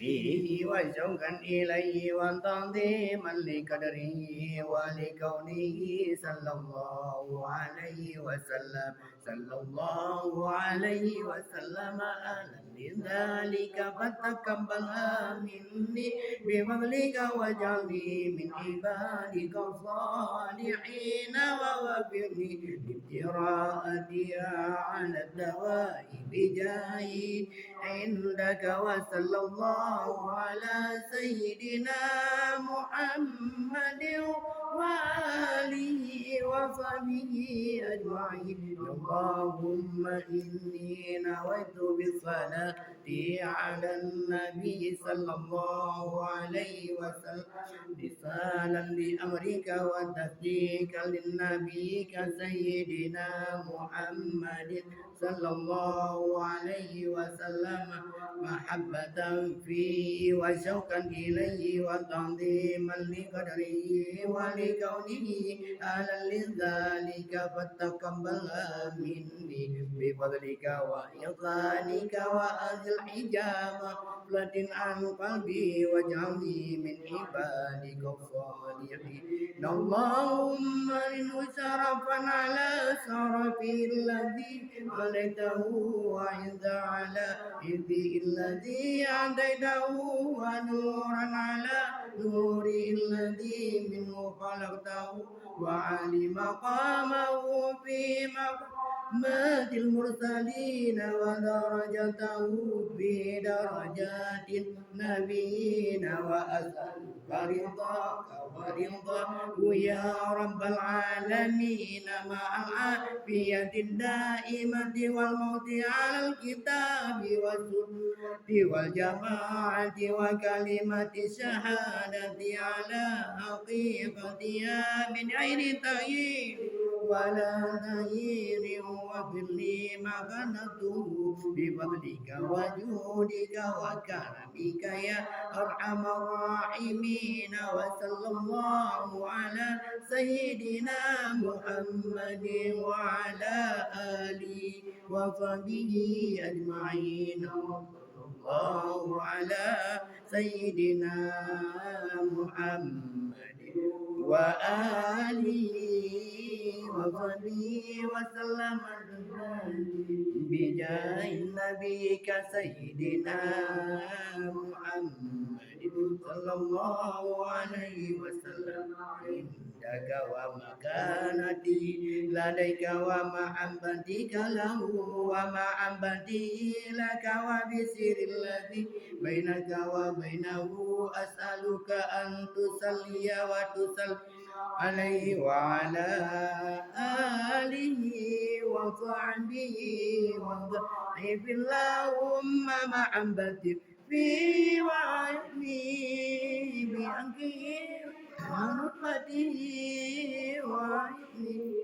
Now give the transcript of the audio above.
فيه وشوقا إليه وتعظيما لقدره ولكونه صلى الله عليه وسلم صلى الله عليه وسلم أهلا لذلك فتقبلها مني بفضلك واجعلني من عبادك الصالحين ووفقني بابتراءتي على الدواء بجاهي عندك وصلى الله على سيدنا محمد وآله وصحبه أجمعين اللهم إني نويت بالصلاة على النبي صلى الله عليه وسلم رسالا لأمرك وتصديقا لنبيك سيدنا محمد صلى الله عليه وسلم محبة فيه وشوقا إليه وتعظيما لقدره ولكونه أهلا لذلك فتقبلها مني بفضلك وإحسانك وأزل حجاب غفلة عن قلبي واجعلني من عبادك الصالحين اللهم إنه شرفا على شرفي الذي عليته وعز على عزي الذي عديته ونورا على نوري الذي منه خلقته وعلي مقامه في مقامات المرسلين ودرجته في درجات النبيين وأسألك رضاك ورضاه يا رب العالمين مع العافية الدائمة والموت على الكتاب والسنة والجماعة وكلمة الشهادة على حقيقتها من غير تغيير ولا تغيير واغفر لي ما غنته بفضلك وجودك وكرمك يا أرحم الراحمين وصلى الله على سيدنا محمد وعلى آله وصحبه أجمعين الله على سيدنا محمد وآله وصحبه وسلم بجاه النبي كسيدنا محمد صلى الله عليه وسلم عندك ومكانتي لديك ومحبتك له ومحبتي لك وبسر الذي بينك وبينه أسألك أن تصلي وتسلم عليه وعلى آله وصحبه وضعف اللهم محبتي في وعلمي بأنكي رحمته وعلمي